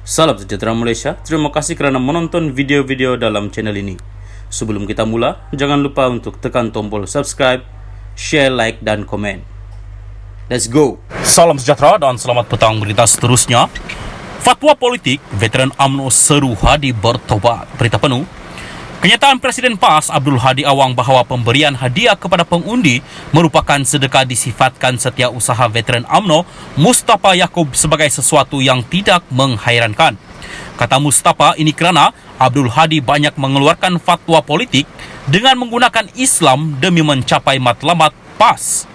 Salam sejahtera Malaysia, terima kasih kerana menonton video-video dalam channel ini. Sebelum kita mula, jangan lupa untuk tekan tombol subscribe, share, like dan komen. Let's go! Salam sejahtera dan selamat petang berita seterusnya. Fatwa politik, veteran UMNO seru Hadi bertobat. Berita penuh. Kenyataan Presiden PAS Abdul Hadi Awang bahawa pemberian hadiah kepada pengundi merupakan sedekah disifatkan setiausaha veteran UMNO Mustafa Yaakob sebagai sesuatu yang tidak menghairankan. Kata Mustafa, ini kerana Abdul Hadi banyak mengeluarkan fatwa politik dengan menggunakan Islam demi mencapai matlamat PAS.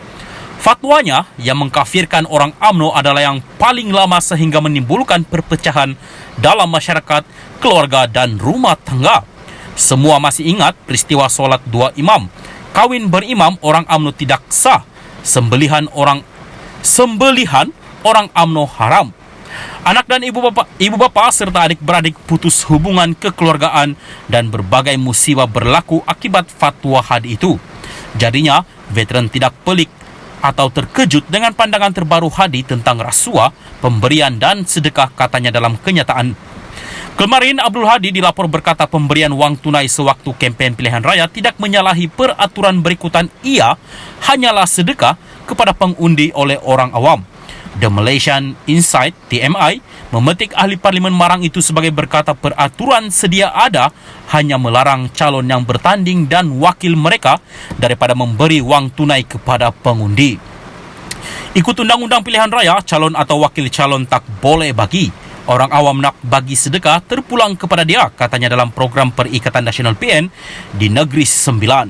Fatwanya yang mengkafirkan orang UMNO adalah yang paling lama sehingga menimbulkan perpecahan dalam masyarakat, keluarga dan rumah tangga. Semua masih ingat peristiwa solat dua imam, kawin berimam orang UMNO tidak sah, sembelihan orang UMNO haram. Anak dan ibu bapa serta adik-beradik putus hubungan kekeluargaan dan berbagai musibah berlaku akibat fatwa Hadi itu. Jadinya, veteran tidak pelik atau terkejut dengan pandangan terbaru Hadi tentang rasuah, pemberian dan sedekah katanya dalam kenyataan. Kemarin, Abdul Hadi dilapor berkata pemberian wang tunai sewaktu kempen pilihan raya tidak menyalahi peraturan berikutan, ia hanyalah sedekah kepada pengundi oleh orang awam. The Malaysian Insight TMI memetik ahli Parlimen Marang itu sebagai berkata peraturan sedia ada hanya melarang calon yang bertanding dan wakil mereka daripada memberi wang tunai kepada pengundi. Ikut undang-undang pilihan raya, calon atau wakil calon tak boleh bagi. Orang awam nak bagi sedekah terpulang kepada dia, katanya dalam program Perikatan Nasional PN di Negeri Sembilan.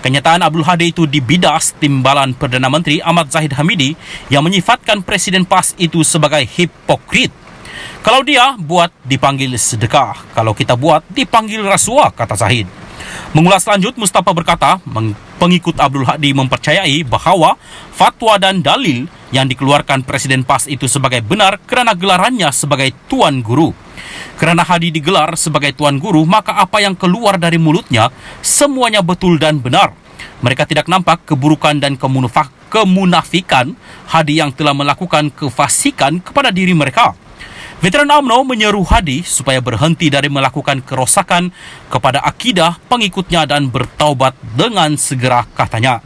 Kenyataan Abdul Hadi itu dibidas timbalan Perdana Menteri Ahmad Zahid Hamidi yang menyifatkan Presiden PAS itu sebagai hipokrit. Kalau dia buat dipanggil sedekah, kalau kita buat dipanggil rasuah, kata Zahid. Mengulas lanjut, Mustafa berkata, pengikut Abdul Hadi mempercayai bahawa fatwa dan dalil yang dikeluarkan Presiden PAS itu sebagai benar kerana gelarannya sebagai Tuan Guru. Kerana Hadi digelar sebagai Tuan Guru, maka apa yang keluar dari mulutnya semuanya betul dan benar. Mereka tidak nampak keburukan dan kemunafikan Hadi yang telah melakukan kefasikan kepada diri mereka. Veteran UMNO menyeru Hadi supaya berhenti dari melakukan kerosakan kepada akidah pengikutnya dan bertaubat dengan segera, katanya.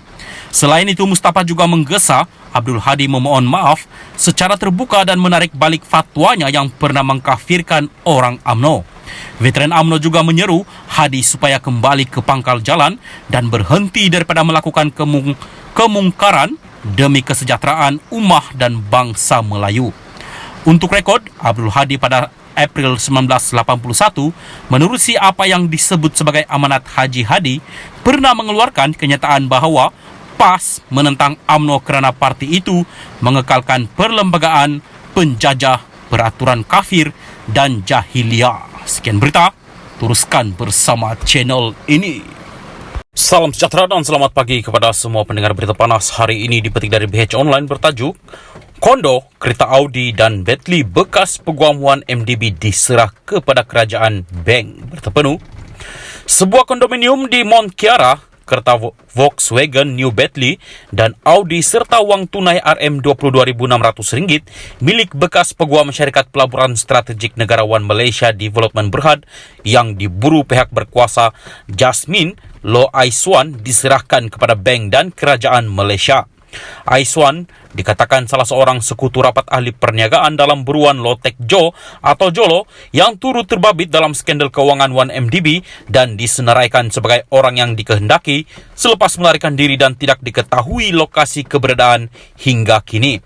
Selain itu, Mustafa juga menggesa Abdul Hadi memohon maaf secara terbuka dan menarik balik fatwanya yang pernah mengkafirkan orang UMNO. Veteran UMNO juga menyeru Hadi supaya kembali ke pangkal jalan dan berhenti daripada melakukan kemungkaran demi kesejahteraan ummah dan bangsa Melayu. Untuk rekod, Abdul Hadi pada April 1981 menerusi apa yang disebut sebagai amanat Haji Hadi pernah mengeluarkan kenyataan bahawa PAS menentang UMNO kerana parti itu mengekalkan perlembagaan penjajah, peraturan kafir dan jahiliah. Sekian berita, teruskan bersama channel ini. Salam sejahtera dan selamat pagi kepada semua pendengar berita panas hari ini dipetik dari BH Online bertajuk Kondo, kereta Audi dan Bentley bekas peguam 1MDB diserah kepada kerajaan bank. Berita penuh. Sebuah kondominium di Mont Kiara, kereta Volkswagen New Bentley dan Audi serta wang tunai RM22.600 milik bekas peguam Syarikat Pelaburan Strategik Negara Wan Malaysia Development Berhad yang diburu pihak berkuasa Jasmine Lo Aiswan diserahkan kepada bank dan kerajaan Malaysia. Aiswan dikatakan salah seorang sekutu rapat ahli perniagaan dalam buruan Lotek Jo atau Jolo yang turut terbabit dalam skandal kewangan 1MDB dan disenaraikan sebagai orang yang dikehendaki selepas melarikan diri dan tidak diketahui lokasi keberadaan hingga kini.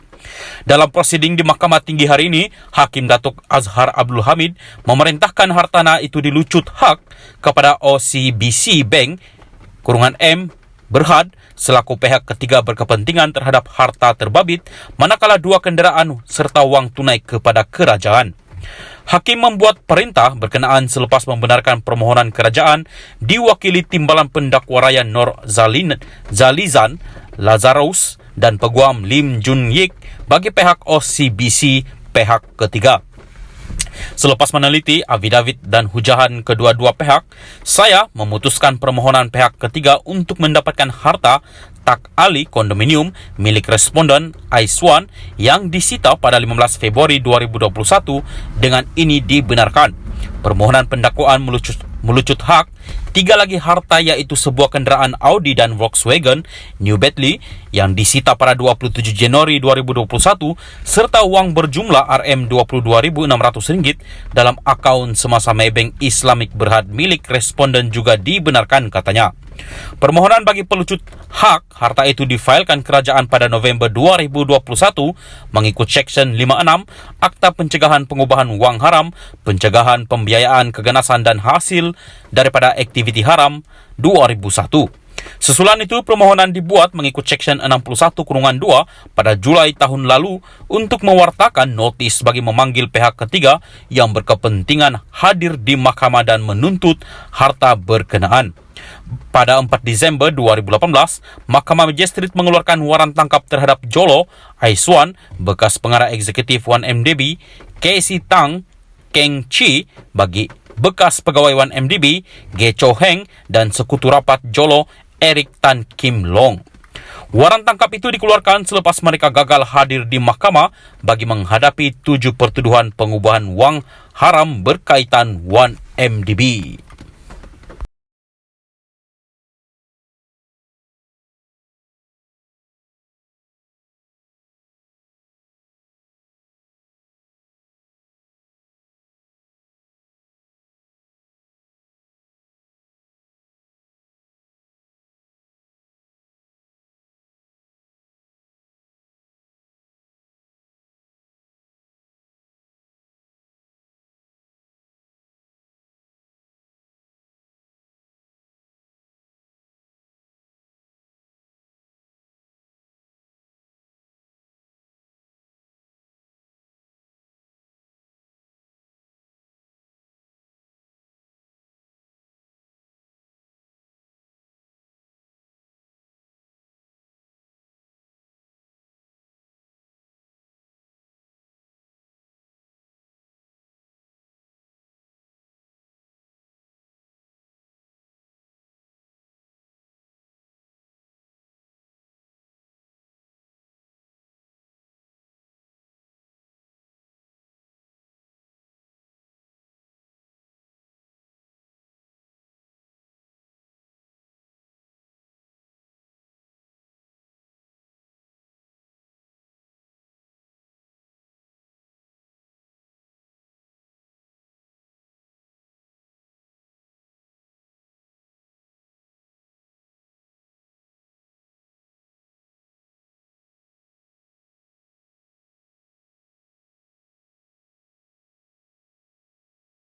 Dalam prosiding di Mahkamah Tinggi hari ini, Hakim Datuk Azhar Abdul Hamid memerintahkan hartana itu dilucut hak kepada OCBC Bank (M) Berhad selaku pihak ketiga berkepentingan terhadap harta terbabit, manakala 2 kenderaan serta wang tunai kepada kerajaan. Hakim membuat perintah berkenaan selepas membenarkan permohonan kerajaan diwakili timbalan pendakwa raya Nur Zalizan Lazarus dan peguam Lim Jun Yik bagi pihak OCBC pihak ketiga. Selepas meneliti affidavit dan hujahan kedua-dua pihak, saya memutuskan permohonan pihak ketiga untuk mendapatkan harta tak alih kondominium milik responden Aiswan yang disita pada 15 Februari 2021 dengan ini dibenarkan. Permohonan pendakwaan melucut hak 3 lagi harta, yaitu sebuah kenderaan Audi dan Volkswagen New Bentley yang disita pada 27 Januari 2021 serta uang berjumlah Rm22.600 dalam akaun semasa Maybank Islamic Berhad milik responden juga dibenarkan, katanya. Permohonan bagi pelucut hak harta itu difailkan kerajaan pada November 2021 mengikut Seksyen 56 Akta Pencegahan Pengubahan Wang Haram, Pencegahan Pembiayaan Keganasan dan Hasil daripada Aktiviti Haram 2001. Sesulan itu, permohonan dibuat mengikut Seksyen 61(2) pada Julai tahun lalu untuk mewartakan notis bagi memanggil pihak ketiga yang berkepentingan hadir di mahkamah dan menuntut harta berkenaan. Pada 4 Desember 2018, Mahkamah Magistrate mengeluarkan waran tangkap terhadap Jolo Aiswan, bekas pengarah eksekutif 1MDB, Casey Tang Keng Chi bagi bekas pegawai 1MDB, Ge Cho Heng, dan sekutu rapat Jolo Eric Tan Kim Long. Waran tangkap itu dikeluarkan selepas mereka gagal hadir di mahkamah bagi menghadapi 7 pertuduhan pengubahan wang haram berkaitan 1MDB.